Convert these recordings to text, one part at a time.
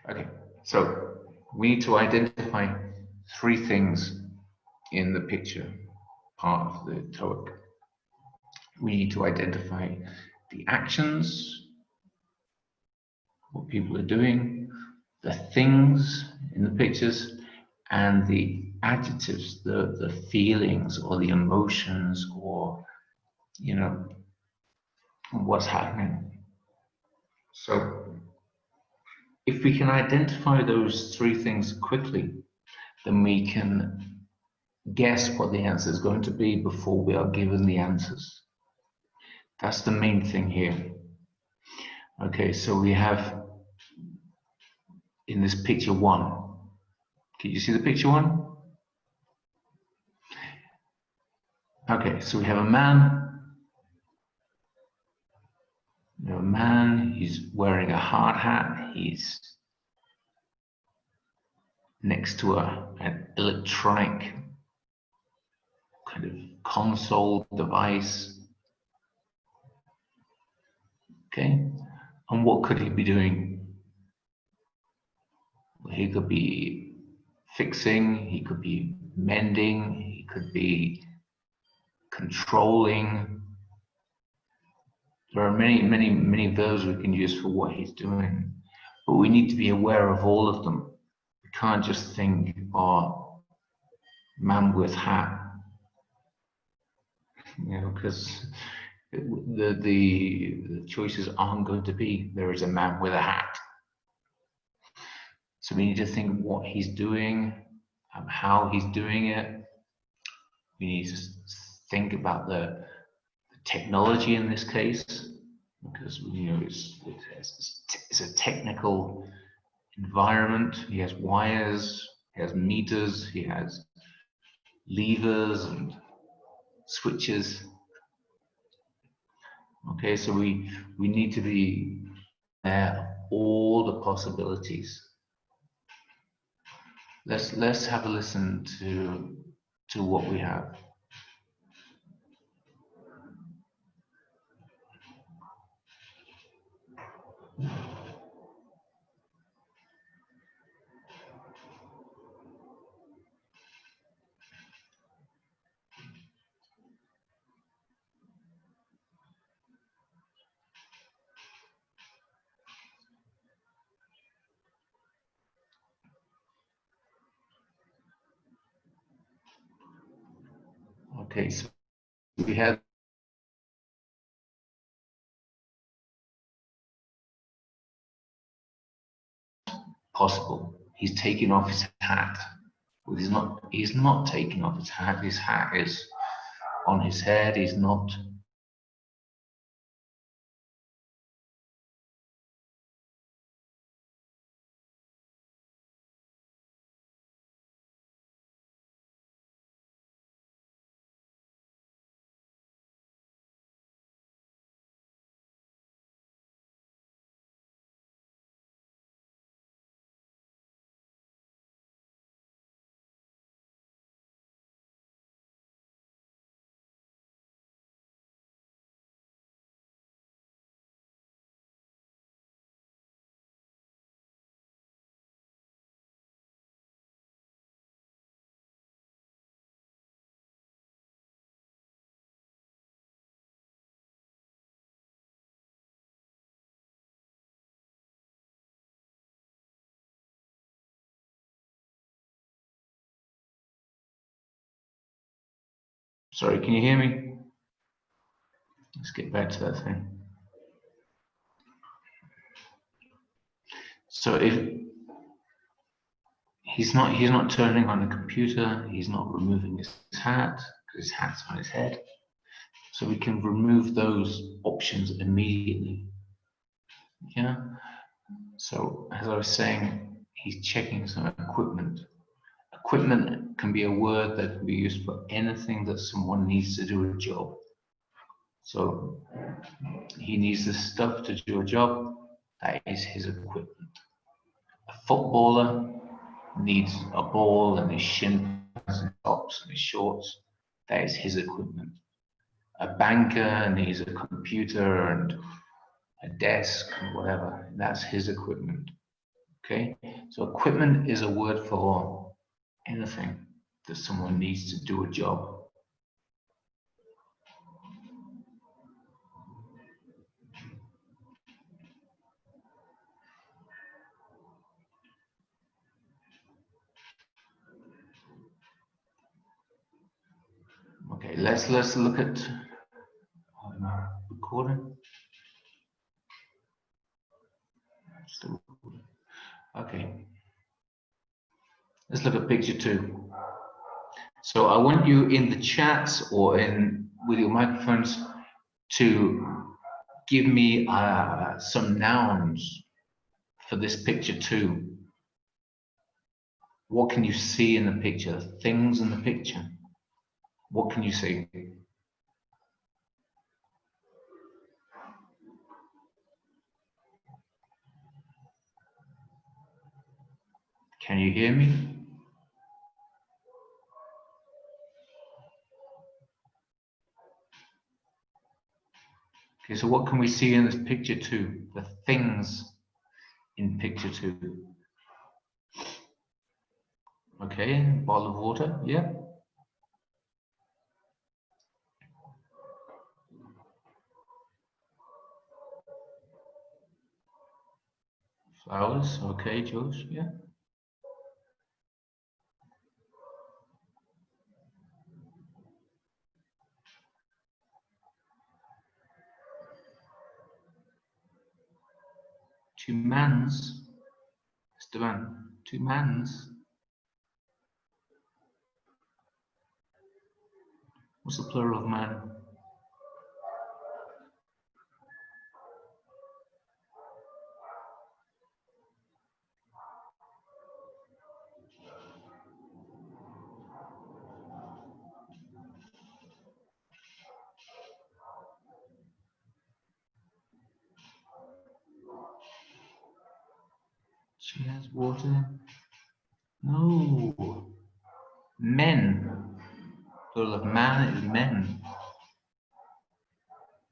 Okay, so we need to identify three things in the picture part of the TOEIC. We need to identify the actions, what people are doing, the things in the pictures, and the adjectives, the feelings or the emotions, or what's happening. So if we can identify those three things quickly, then we can guess what the answer is going to be before we are given the answers. That's the main thing here. Okay, so we have in this picture one. Can you see the picture one? Okay, so we have a man. We have a man, he's wearing a hard hat. He's next to an electronic kind of console device. Okay, and what could he be doing? Well, he could be fixing, he could be mending, he could be controlling. There are many verbs we can use for what he's doing, but we need to be aware of all of them. We can't just think, oh, man with hat, because the choices aren't going to be there is a man with a hat. So we need to think what he's doing, how he's doing it. We need to think about the technology in this case, because it's a technical environment. He has wires, he has meters, he has levers and switches. Okay, so we need to be aware of all the possibilities. Let's have a listen to what we have. Okay, so we have possible. He's taking off his hat. Well, he's not taking off his hat. His hat is on his head. He's not. Sorry, can you hear me? Let's get back to that thing. So if he's not turning on the computer, he's not removing his hat because his hat's on his head. So we can remove those options immediately. Yeah. So as I was saying, he's checking some equipment. Equipment can be a word that can be used for anything that someone needs to do a job. So he needs the stuff to do a job. That is his equipment. A footballer needs a ball and his shin pads and tops and his shorts. That is his equipment. A banker needs a computer and a desk and whatever. That's his equipment. Okay, so equipment is a word for anything that someone needs to do a job. Okay, let's look at recording. Still recording. Okay, let's look at picture 2. So I want you in the chats or in with your microphones to give me some nouns for this picture 2. What can you see in the picture? Things in the picture. What can you see? Can you hear me? Okay, so what can we see in this picture 2? The things in picture 2. Okay, bottle of water, yeah. Flowers, okay, George, yeah. Two mans, Esteban, 2 mans. What's the plural of man? She has water. No. Men. Plural of man is men.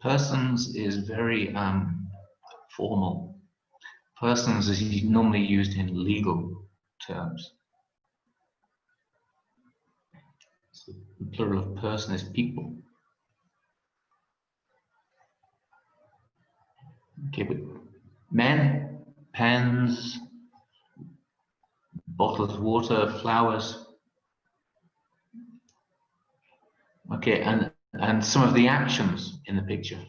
Persons is very formal. Persons is normally used in legal terms. So the plural of person is people. Okay, but men, pens, bottles of water, flowers. Okay, and some of the actions in the picture.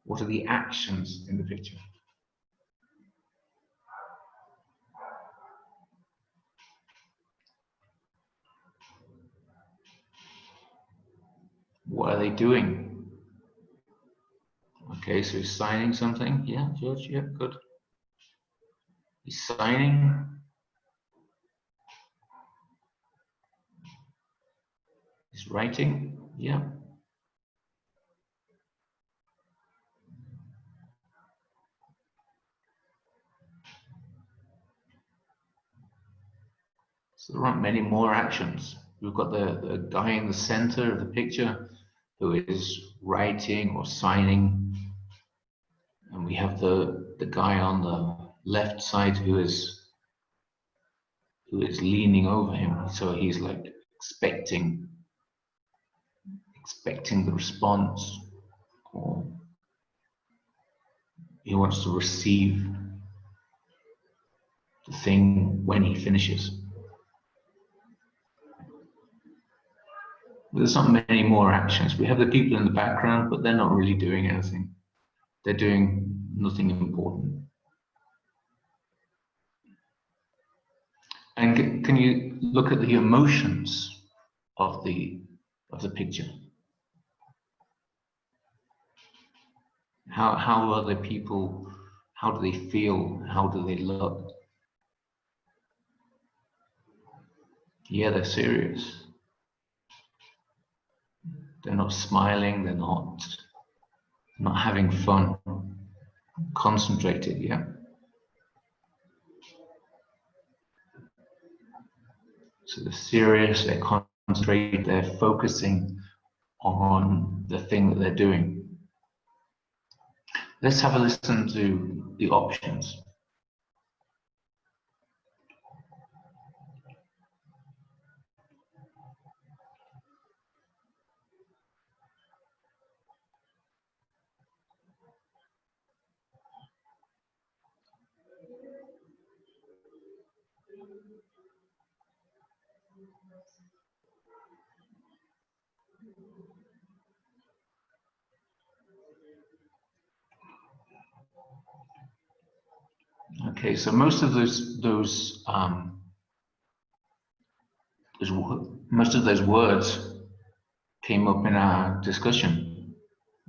What are the actions in the picture? What are they doing? Okay, so he's signing something. Yeah, George, yeah, good. He's signing. He's writing. Yeah. So there aren't many more actions. We've got the guy in the center of the picture who is writing or signing. And we have the guy on the left side who is leaning over him. So he's like expecting the response, or he wants to receive the thing when he finishes. There's not many more actions. We have the people in the background, but they're not really doing anything. They're doing nothing important. And can you look at the emotions of the picture? How are the people? How do they feel? How do they look? Yeah, they're serious. They're not smiling. They're not having fun. Concentrated. Yeah. So they're serious. They're concentrated. They're focusing on the thing that they're doing. Let's have a listen to the options. Okay, so most of most of those words came up in our discussion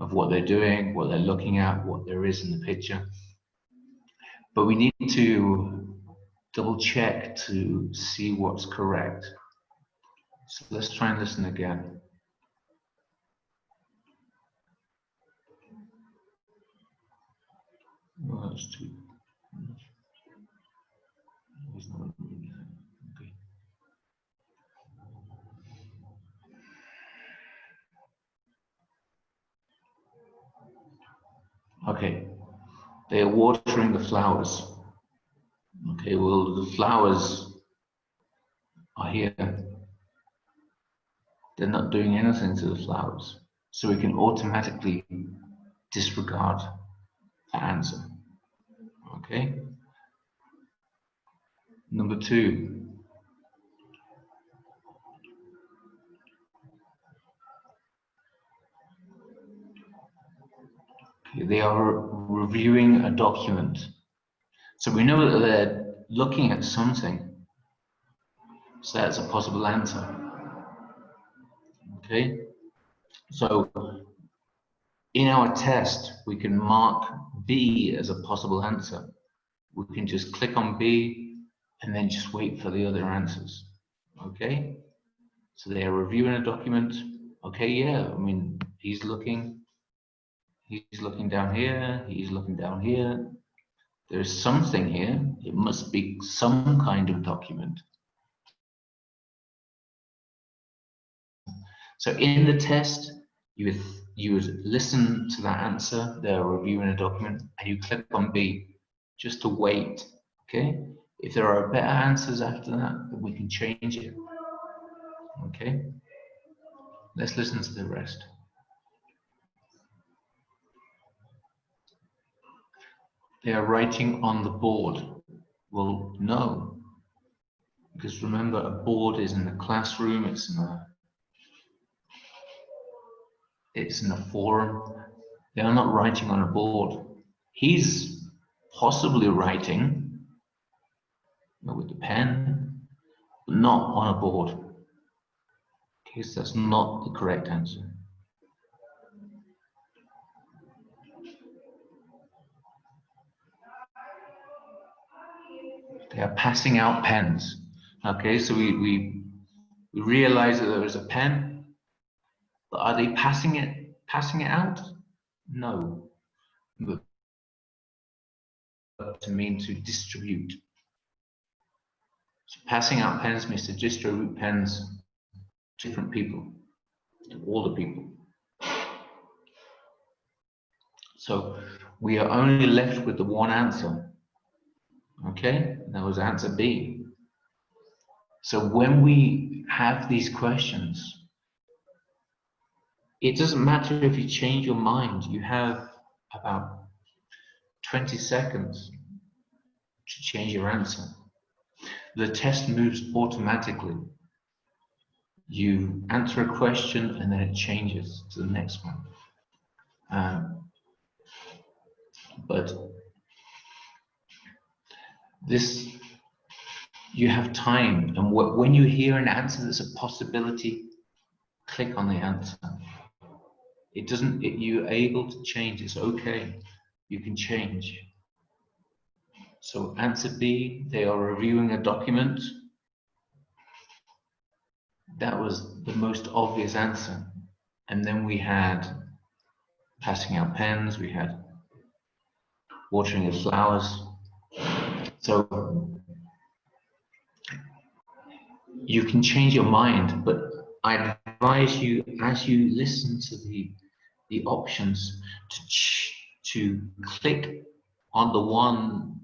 of what they're doing, what they're looking at, what there is in the picture. But we need to double check to see what's correct. So let's try and listen again. Well, that's too. Okay. Okay, they are watering the flowers. Okay, well, the flowers are here. They're not doing anything to the flowers. So we can automatically disregard the answer. Okay. Number two. Okay, they are reviewing a document. So we know that they're looking at something. So that's a possible answer. Okay. So in our test, we can mark B as a possible answer. We can just click on B and then just wait for the other answers. Okay. So they are reviewing a document. Okay, yeah, I mean, he's looking down here, he's looking down here. There's something here. It must be some kind of document. So in the test, you would listen to that answer, they're reviewing a document, and you click on B just to wait, okay? If there are better answers after that, then we can change it, okay? Let's listen to the rest. They are writing on the board. Well, no, because remember, a board is in the classroom, it's in a forum. They are not writing on a board. He's possibly writing with the pen, but not on a board. Okay, so that's not the correct answer. They are passing out pens. Okay, so we realize that there is a pen, but are they passing it out? No. But to mean to distribute. So passing out pens means to distribute pens to different people, to all the people. So we are only left with the one answer. Okay, that was answer B. So when we have these questions, it doesn't matter if you change your mind. You have about 20 seconds to change your answer. The test moves automatically. You answer a question and then it changes to the next one. But this, you have time, and when you hear an answer that's a possibility, click on the answer. It doesn't, you're able to change, it's okay, you can change. So answer B, they are reviewing a document. That was the most obvious answer. And then we had passing out pens, we had watering of flowers. So you can change your mind, but I advise you, as you listen to the options, to click on the one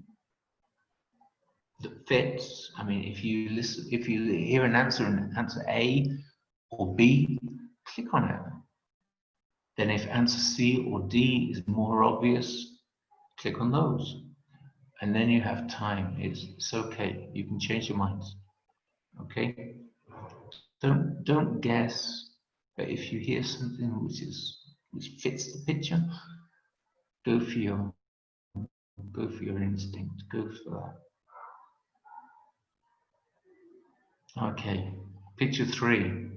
that fits. I mean, if you hear an answer and answer A or B, click on it. Then if answer C or D is more obvious, click on those. and then you have time. It's okay. You can change your minds. Okay? Don't guess. But if you hear something which fits the picture, go for your instinct. Go for that. Okay. Picture 3.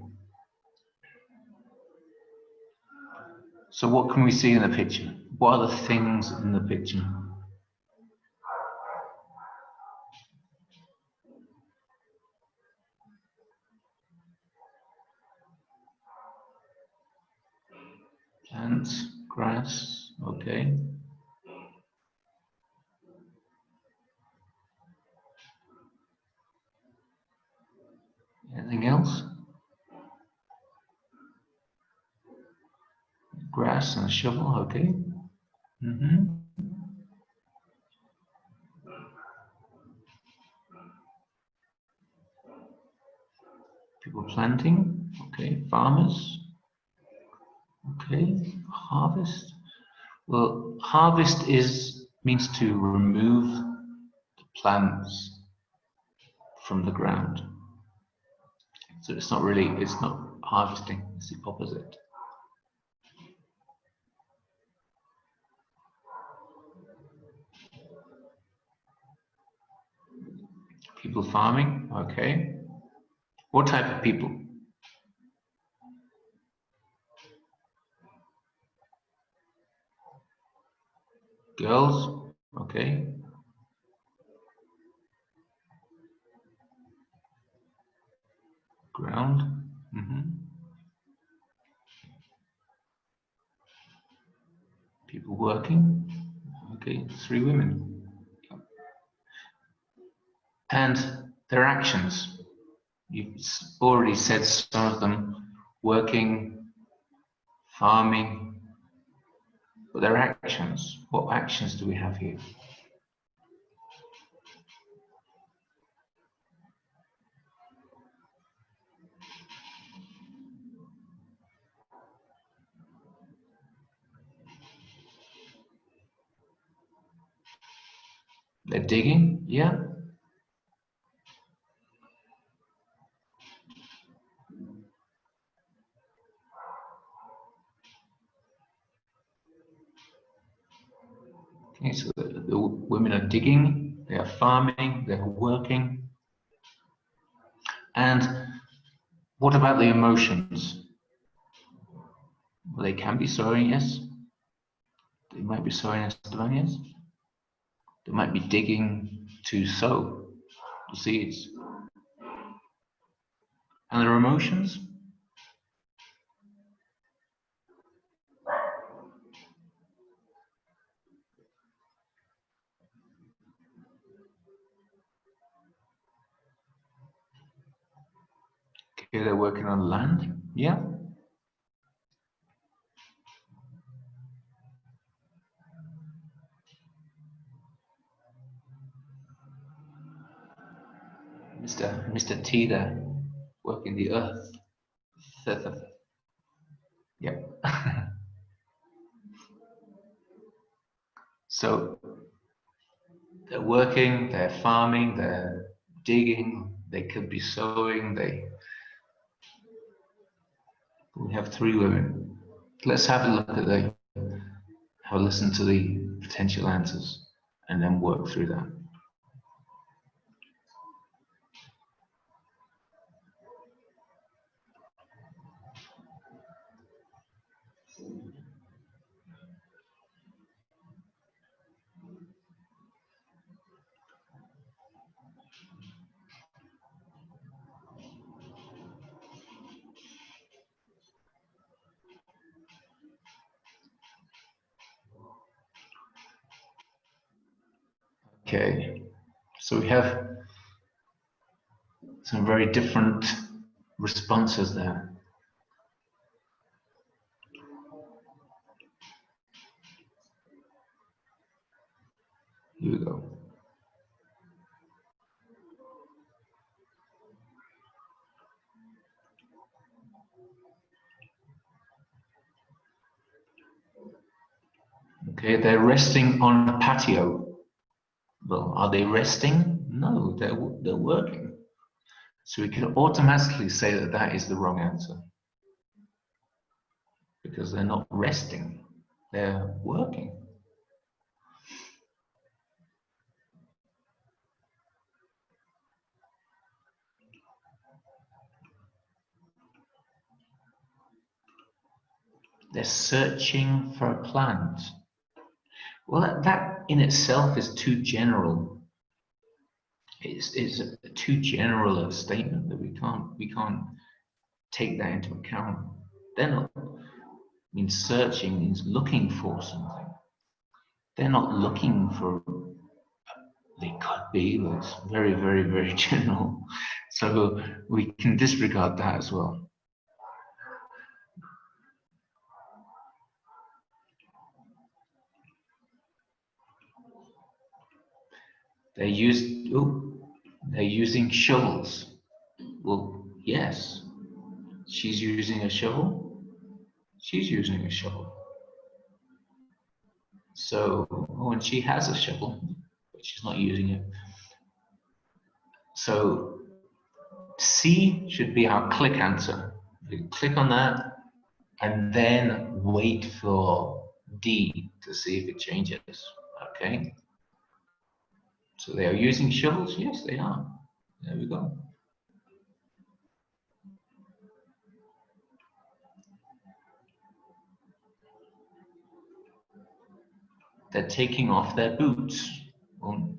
So what can we see in the picture? What are the things in the picture? Plants, grass, okay. Anything else? Grass and a shovel, okay. People planting, okay. Farmers, okay. Harvest. Well, harvest means to remove the plants from the ground. So it's not harvesting, it's the opposite. People farming, okay. What type of people? Girls, okay. Ground, People working, okay. 3 women. And their actions. You've already said some of them: working, farming, but their actions. What actions do we have here? They're digging, yeah. Okay, so the women are digging, they are farming, they're working. And what about the emotions? Well, they can be sowing, yes. They might be sowing, Esteban, yes. They might be digging to sow the seeds. And their emotions? Okay, they're working on land, yeah. Mr. T there, working the earth. Yep. So they're working, they're farming, they're digging, they could be sowing, we have 3 women. Let's have a look at have a listen to the potential answers and then work through that. Okay, so we have some very different responses there. Here we go. Okay, they're resting on a patio. Well, are they resting? No, they're working. So we can automatically say that that is the wrong answer because they're not resting, they're working. They're searching for a plant. Well, that in itself is too general. It's too general a statement that we can't take that into account. They're not. I mean, searching means looking for something. They're not looking for. They could be, but it's very, very, very general. So we can disregard that as well. They're using shovels. Well, yes. She's using a shovel. She's using a shovel. So, and she has a shovel, but she's not using it. So, C should be our click answer. We click on that and then wait for D to see if it changes. Okay. So they are using shovels? Yes, they are. There we go. They're taking off their boots. Well,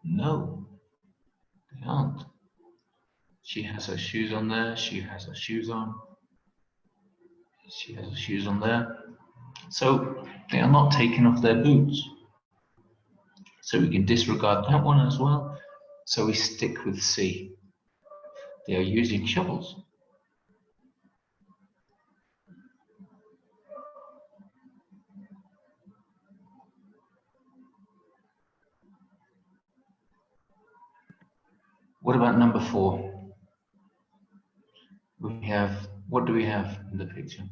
no, they aren't. She has her shoes on there. She has her shoes on. She has her shoes on there. So they are not taking off their boots. So we can disregard that one as well. So we stick with C. They are using shovels. What about number 4? We have, what do we have in the picture?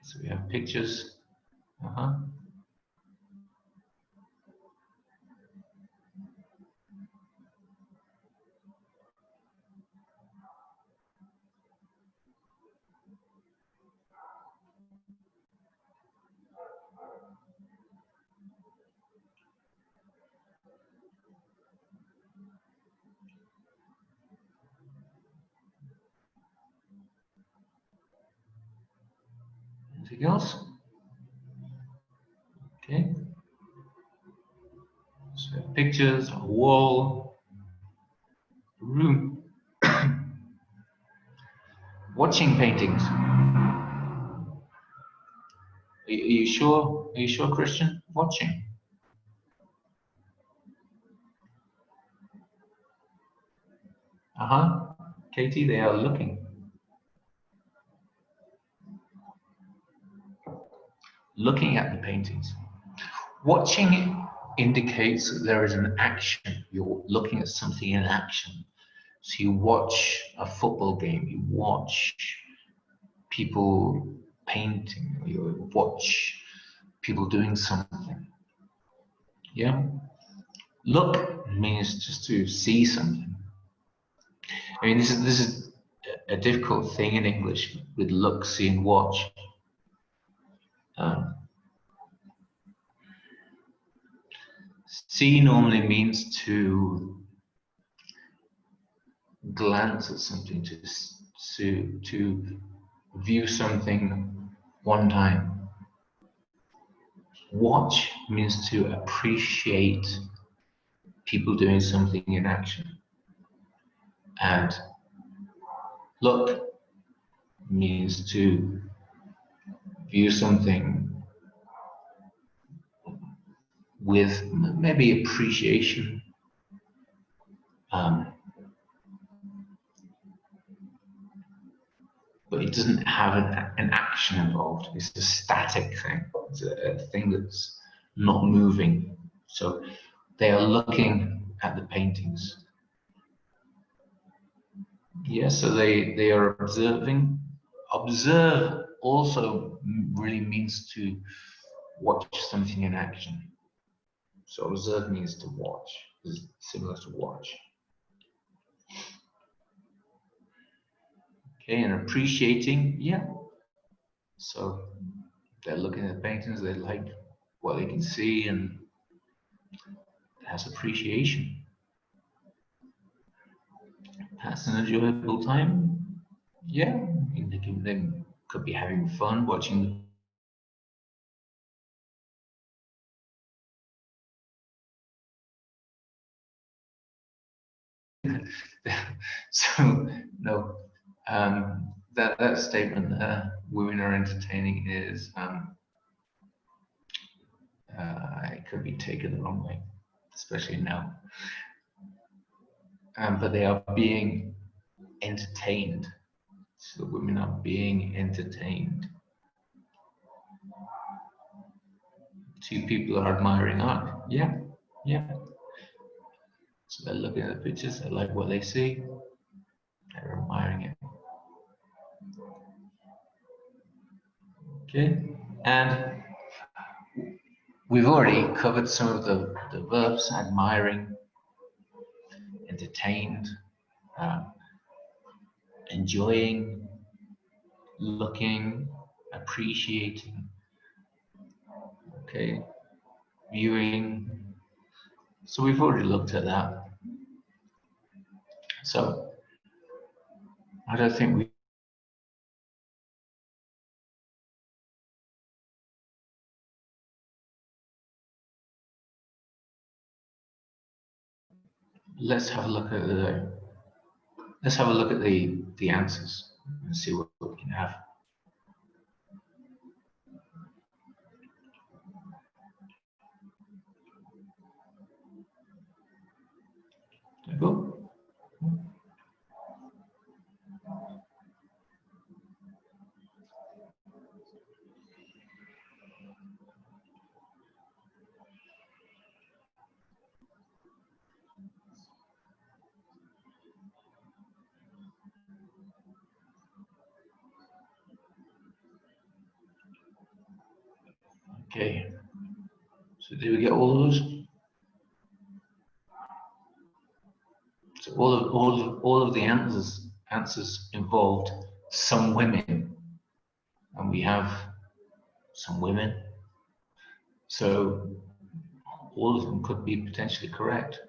So we have pictures. Anything else? Okay. So pictures, a wall, a room. Watching paintings. Are you sure? Are you sure, Christian? Watching. Katie, they are looking. Looking at the paintings. Watching indicates that there is an action. You're looking at something in action. So you watch a football game, you watch people painting, or you watch people doing something. Yeah? Look means just to see something. I mean, this is a difficult thing in English with look, see, and watch. See normally means to glance at something, to view something one time. Watch means to appreciate people doing something in action. And look means to view something with maybe appreciation. But it doesn't have an action involved. It's a static thing. It's a thing that's not moving. So they are looking at the paintings. Yes, so they are observing. Observe also really means to watch something in action. So observe means to watch, is similar to watch. Okay, and appreciating, yeah. So they're looking at paintings, they like what they can see, and it has appreciation. That's an enjoyable time. Yeah, they could be having fun watching. So no, that statement, women are entertaining, is it could be taken the wrong way, especially now. But they are being entertained. So women are being entertained. Two people are admiring art. Yeah, yeah. So they're looking at the pictures, they like what they see, they're admiring it. Okay, and we've already covered some of the verbs: admiring, entertained, enjoying, looking, appreciating, okay, viewing. So we've already looked at that. So I don't think we let's have a look at the answers and see what we can have. There you go. Okay. So did we get all of those? So all of the answers involved some women, and we have some women. So all of them could be potentially correct.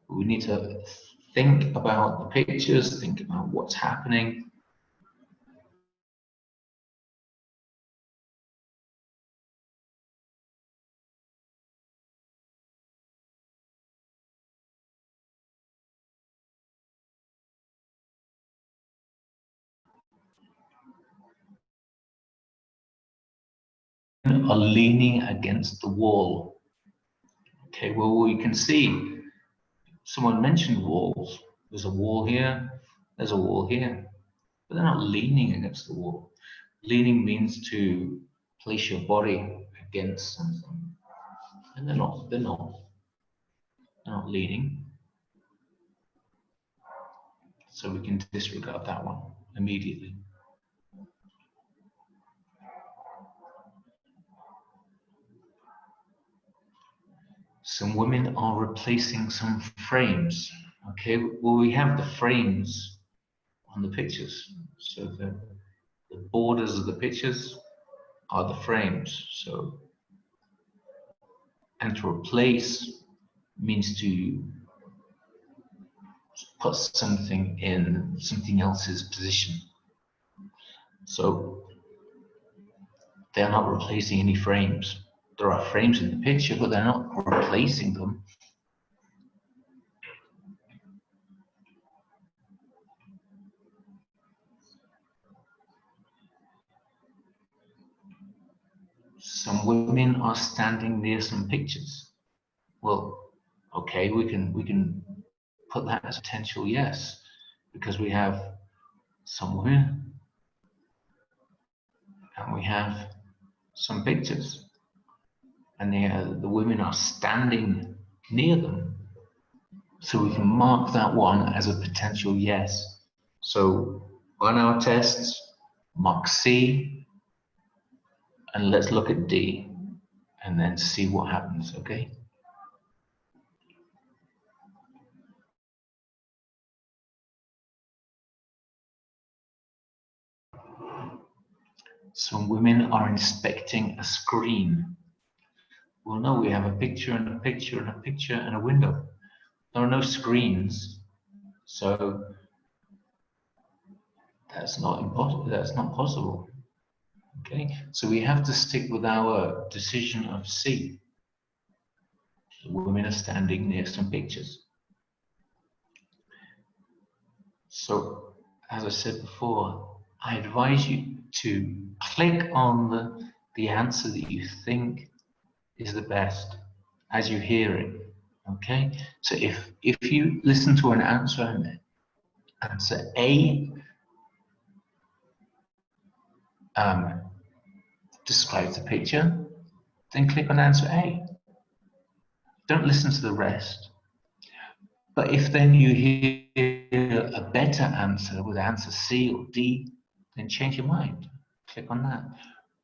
But we need to think about the pictures, think about what's happening. Are leaning against the wall. Okay, well, we can see someone mentioned walls. There's a wall here, there's a wall here, but they're not leaning against the wall. Leaning means to place your body against something, and they're not leaning. So we can disregard that one immediately. Some women are replacing some frames. Okay, well, we have the frames on the pictures. So the borders of the pictures are the frames. So, and to replace means to put something in something else's position. So they're not replacing any frames. There are frames in the picture, but they're not replacing them. Some women are standing near some pictures. Well, okay, we can put that as a potential yes, because we have some women and we have some pictures, and the women are standing near them. So we can mark that one as a potential yes. So on our tests, mark C, and let's look at D, and then see what happens, okay? So women are inspecting a screen. Well, no, we have a picture and a picture and a picture and a window. There are no screens, so that's not impossible. That's not possible. Okay, so we have to stick with our decision of C. The women are standing near some pictures. So, as I said before, I advise you to click on the answer that you think is the best as you hear it. Okay, so if you listen to an answer and answer A describes the picture, then click on answer A. Don't listen to the rest. But if then you hear a better answer with answer C or D, then change your mind. Click on that.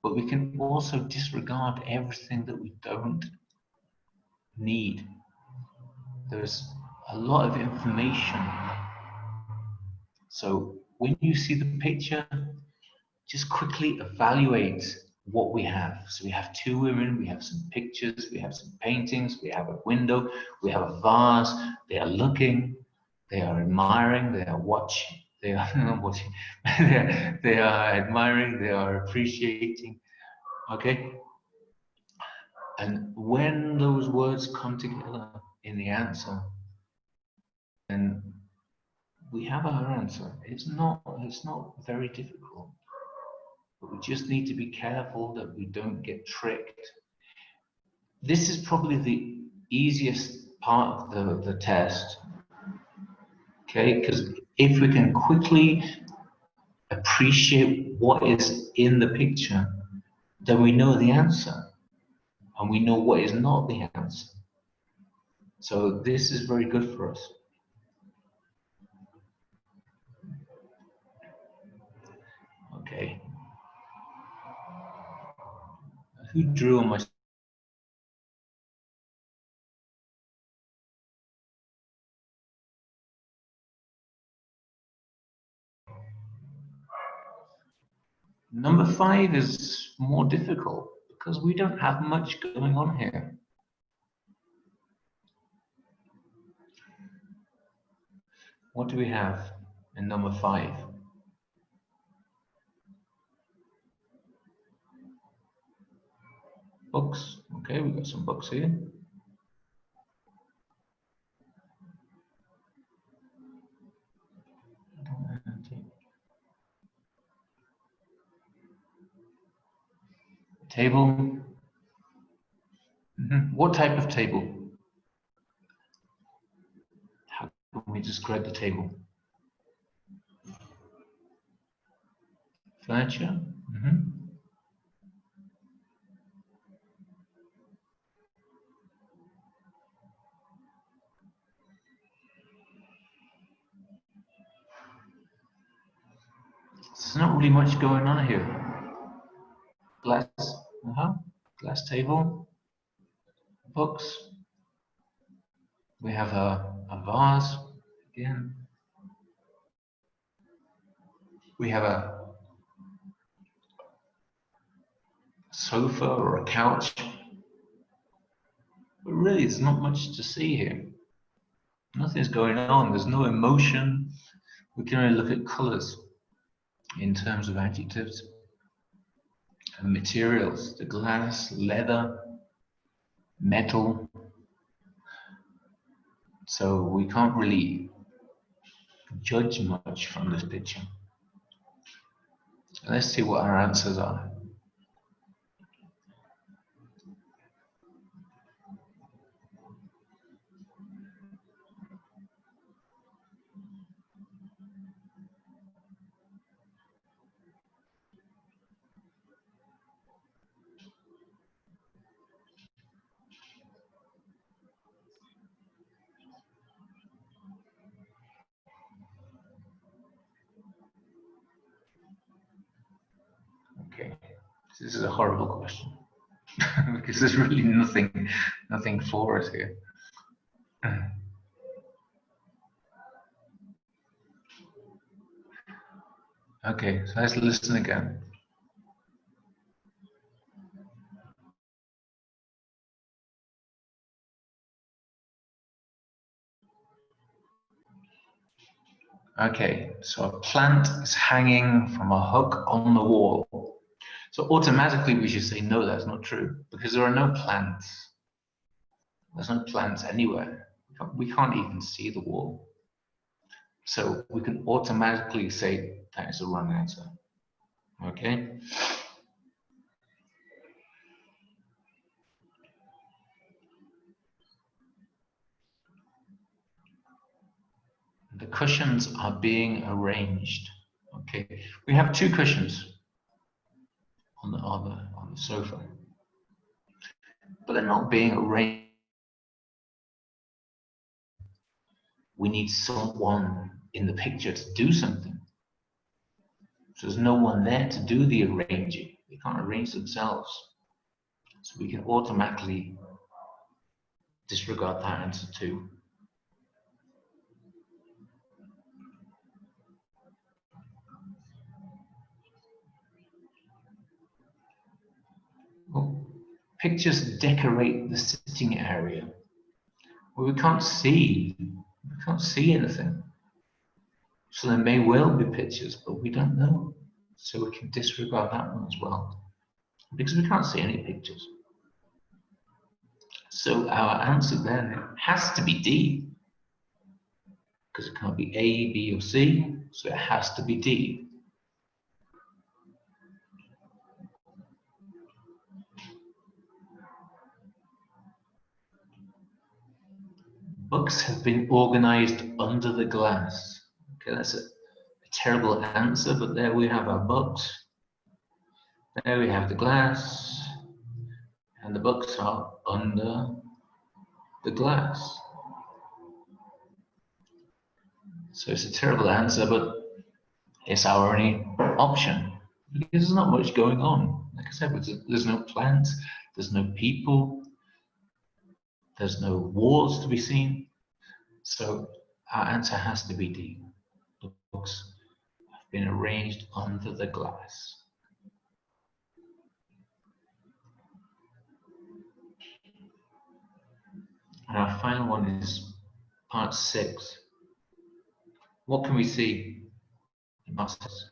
But we can also disregard everything that we don't need. There's a lot of information. So when you see the picture, just quickly evaluate what we have. So we have two women, we have some pictures, we have some paintings, we have a window, we have a vase. They are looking, they are admiring, they are watching, they are not watching, they are admiring, they are appreciating. Okay? And when those words come together in the answer, then we have our answer. It's not very difficult. But we just need to be careful that we don't get tricked. This is probably the easiest part of the test, okay? Because if we can quickly appreciate what is in the picture, then we know the answer, and we know what is not the answer. So this is very good for us. Okay. Who drew on my Number 5 is more difficult because we don't have much going on here. What do we have in number 5? Books. Okay, we've got some books here. Table. What type of table? How can we describe the table? Furniture. There's not really much going on here. Glass. Glass table. Books. We have a vase again. We have a sofa or a couch. But really, there's not much to see here. Nothing's going on. There's no emotion. We can only look at colors in terms of adjectives and materials. The glass, leather, metal. So we can't really judge much from this picture. Let's see what our answers are. This is a horrible question because there's really nothing for us here. Okay, so let's listen again. Okay, so a plant is hanging from a hook on the wall. So automatically we should say, no, that's not true, because there are no plants. There's no plants anywhere. We can't even see the wall. So we can automatically say that is a wrong answer. Okay? The cushions are being arranged. Okay, we have two cushions on the sofa, but they're not being arranged. We need someone in the picture to do something. So there's no one there to do the arranging. They can't arrange themselves. So we can automatically disregard that answer too. Well, pictures decorate the sitting area. Well, we can't see anything. So there may well be pictures, but we don't know. So we can disregard that one as well, because we can't see any pictures. So our answer then has to be D, because it can't be A, B, or C, so it has to be D. Books have been organized under the glass. Okay, that's a terrible answer, but there we have our books. There we have the glass, and the books are under the glass. So it's a terrible answer, but it's our only option, because there's not much going on. Like I said, there's no plants, there's no people, there's no walls to be seen. So our answer has to be D. The books have been arranged under the glass. And our final one is part 6. What can we see in part 6?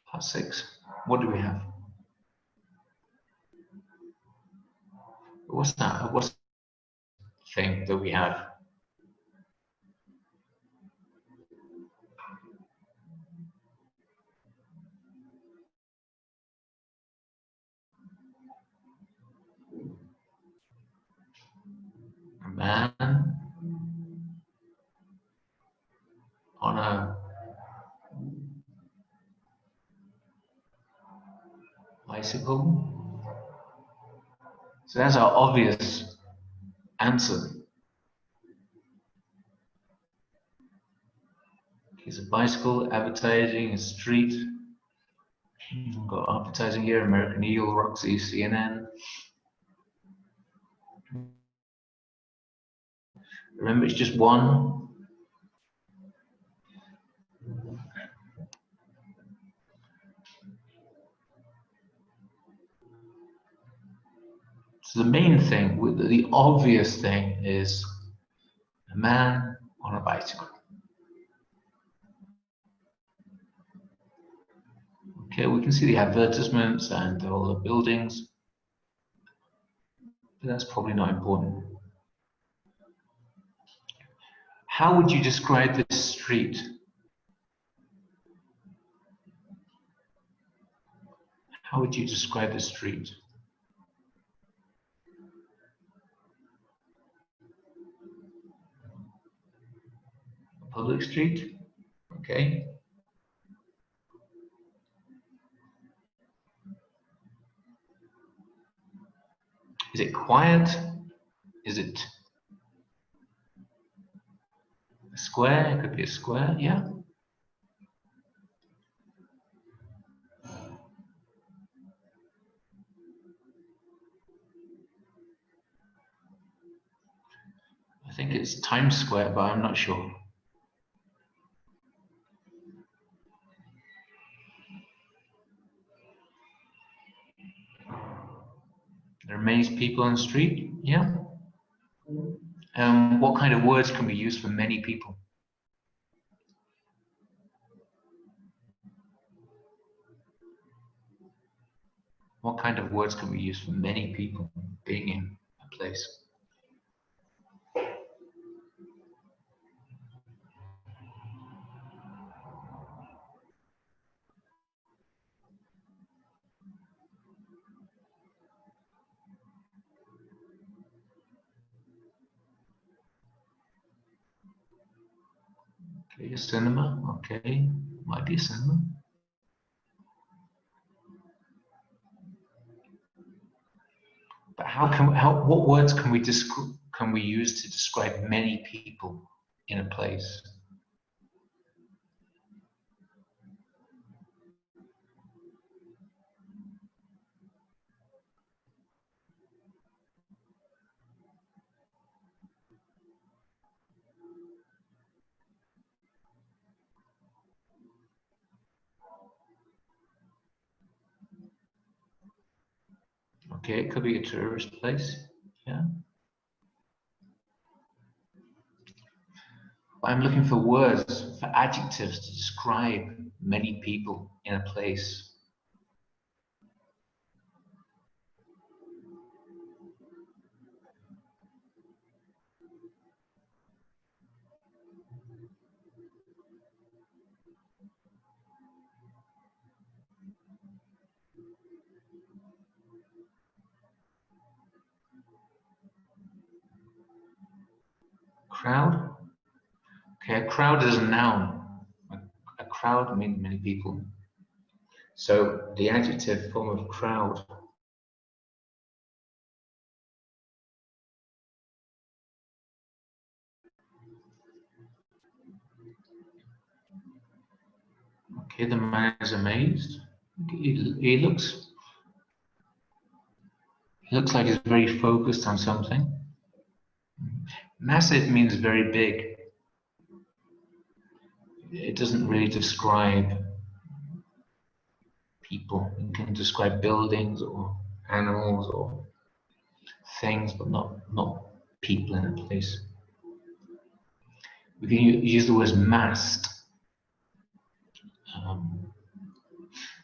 Part 6. What do we have? What's that? What's the thing that we have? A man on a bicycle. So that's our obvious answer. He's a bicycle, advertising, a street. We've got advertising here, American Eagle, Roxy, CNN. Remember, it's just one. So the main thing, the obvious thing is a man on a bicycle. Okay, we can see the advertisements and all the buildings, but that's probably not important. How would you describe this street? How would you describe the street? Public street. Okay. Is it quiet? Is it a square? It could be a square, yeah. I think it's Times Square, but I'm not sure. There are many people on the street, yeah. What kind of words can we use for many people? What kind of words can we use for many people being in a place? Okay, a cinema, okay, might be a cinema. But what words can we use to describe many people in a place? Okay, it could be a tourist place, yeah. But I'm looking for words, for adjectives to describe many people in a place. Crowd? Okay, a crowd is a noun. A crowd means many people. So the adjective form of crowd. Okay, the man is amazed. He looks like he's very focused on something. Massive means very big. It doesn't really describe people. It can describe buildings or animals or things, but not people in a place. We can use the word massed,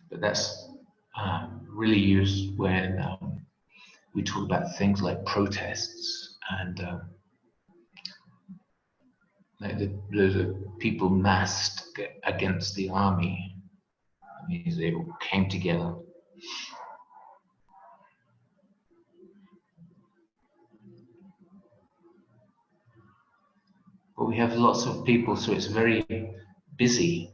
but that's really used when we talk about things like protests and like the people massed against the army. They all came together. But we have lots of people, so it's very busy.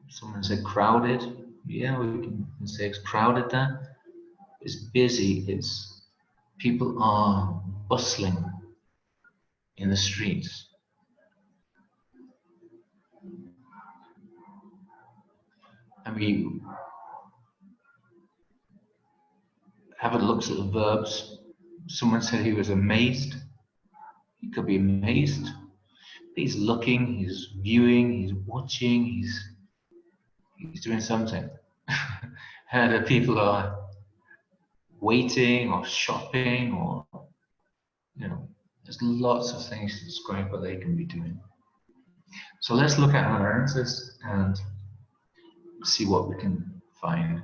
Someone said crowded. Yeah, we can say it's crowded there. It's busy. It's people are bustling in the streets. And we have a look at the verbs. Someone said he was amazed. He could be amazed. He's looking, he's viewing, he's watching, he's doing something. And the people are waiting or shopping or, there's lots of things to describe what they can be doing. So let's look at our answers and see what we can find.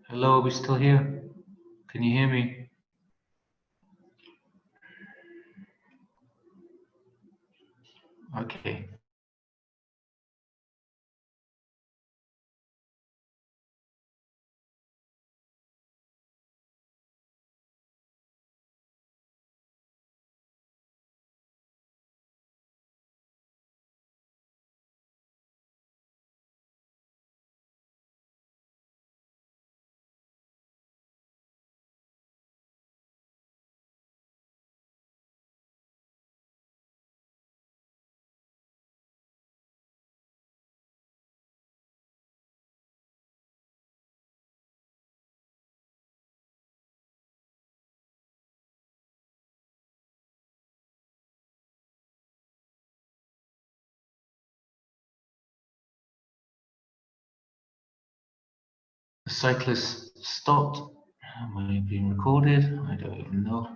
Hello, are we still here? Can you hear me? Okay. The cyclist stopped. Am I being recorded? I don't even know.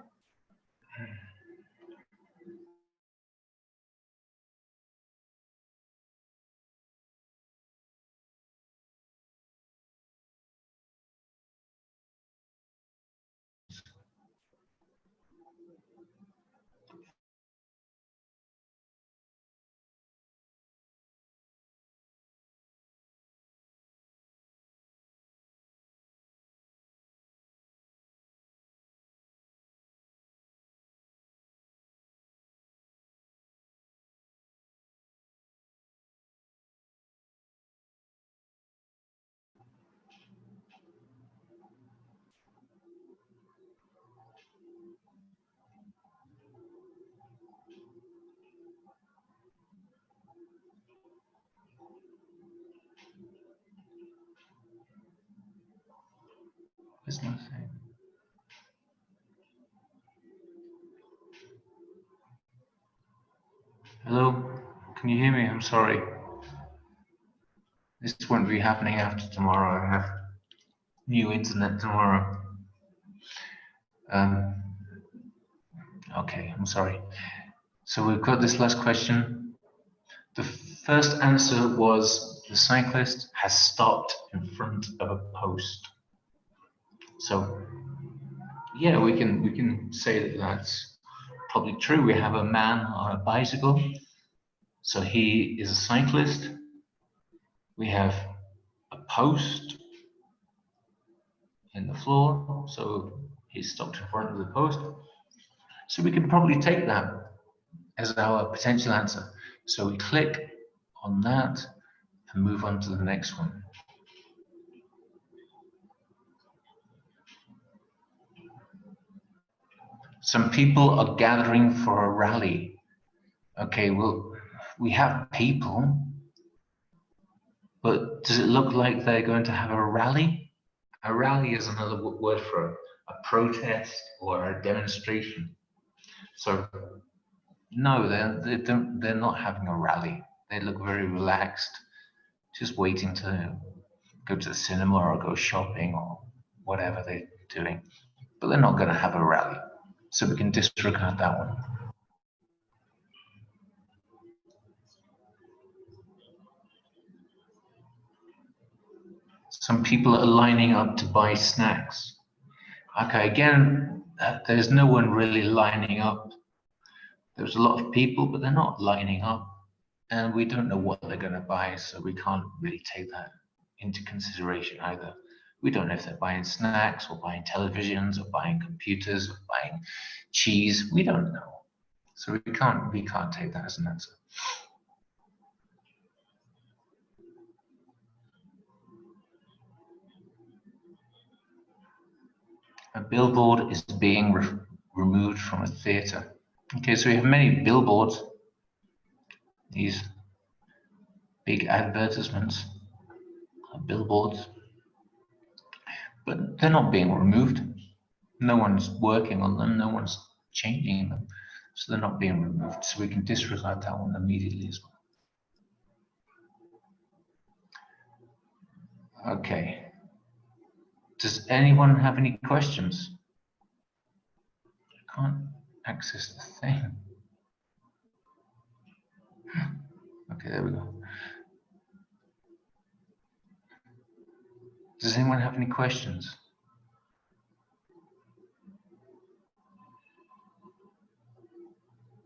It's not saying. Hello, can you hear me? I'm sorry. This won't be happening after tomorrow. I have new internet tomorrow. Okay, I'm sorry. So we've got this last question. The first answer was the cyclist has stopped in front of a post. So yeah, we can say that that's probably true. We have a man on a bicycle, so he is a cyclist. We have a post in the floor, so he's stopped in front of the post. So we can probably take that as our potential answer. So we click on that and move on to the next one. Some people are gathering for a rally. Okay, well, we have people, but does it look like they're going to have a rally? A rally is another word for a protest or a demonstration. So no, they're not having a rally. They look very relaxed, just waiting to go to the cinema or go shopping or whatever they're doing. But they're not going to have a rally. So we can disregard that one. Some people are lining up to buy snacks. Okay, again, there's no one really lining up. There's a lot of people, but they're not lining up. And we don't know what they're going to buy, so we can't really take that into consideration either. We don't know if they're buying snacks or buying televisions or buying computers or buying cheese. We don't know. So we can't take that as an answer. A billboard is being removed from a theater. Okay, so we have many billboards, these big advertisements, billboards, but they're not being removed. No one's working on them, no one's changing them, so they're not being removed. So we can disregard that one immediately as well. Okay. Does anyone have any questions? I can't access the thing. Okay, there we go. Does anyone have any questions?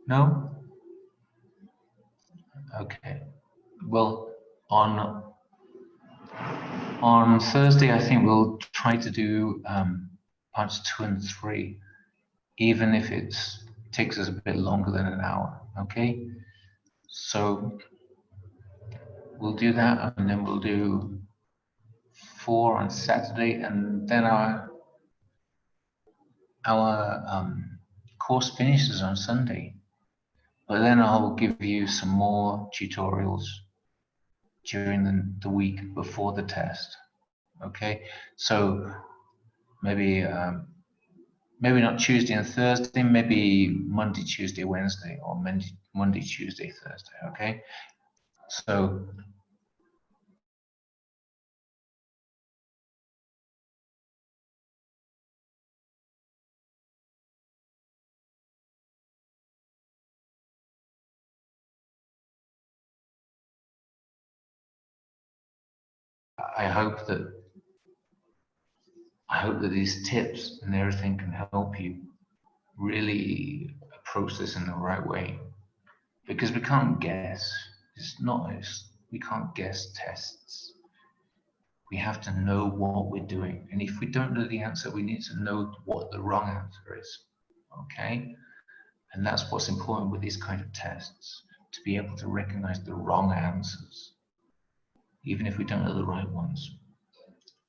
No? Okay. Well, on Thursday, I think we'll try to do parts 2 and 3, even if it takes us a bit longer than an hour. Okay. So we'll do that, and then we'll do 4 on Saturday, and then our course finishes on Sunday. But then I'll give you some more tutorials during the week before the test. Okay, so maybe maybe not Tuesday and Thursday, maybe Monday, Tuesday, Wednesday, or Monday, Tuesday, Thursday. Okay, so I hope that these tips and everything can help you really approach this in the right way, because we can't guess. We can't guess tests. We have to know what we're doing, and if we don't know the answer, we need to know what the wrong answer is. Okay, and that's what's important with these kind of tests, to be able to recognize the wrong answers, even if we don't know the right ones.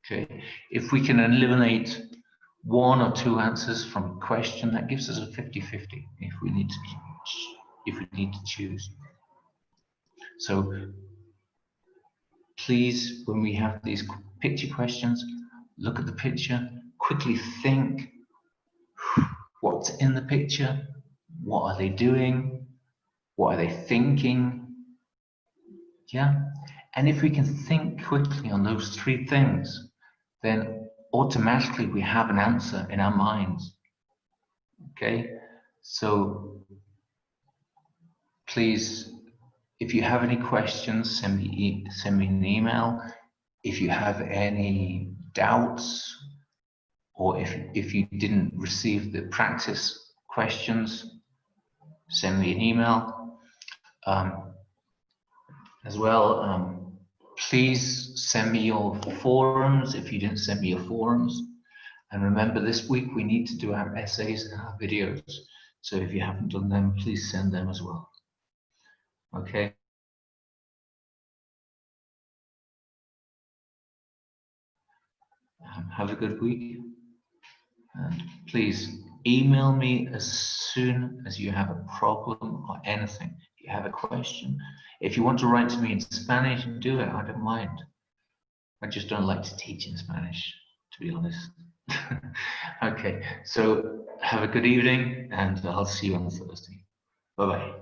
Okay, if we can eliminate 1 or 2 answers from a question, that gives us a 50-50 if we need to choose. So please, when we have these picture questions, look at the picture, quickly think what's in the picture, what are they doing, what are they thinking, yeah? And if we can think quickly on those 3 things, then automatically we have an answer in our minds. Okay, so please, if you have any questions, send me an email. If you have any doubts, or if you didn't receive the practice questions, send me an email. As well, please send me your forums if you didn't send me your forums. And remember, this week we need to do our essays and our videos. So if you haven't done them, please send them as well. Okay. Have a good week. And please email me as soon as you have a problem or anything. If you have a question, if you want to write to me in Spanish, do it. I don't mind. I just don't like to teach in Spanish, to be honest. Okay, so have a good evening, and I'll see you on Thursday. Bye-bye.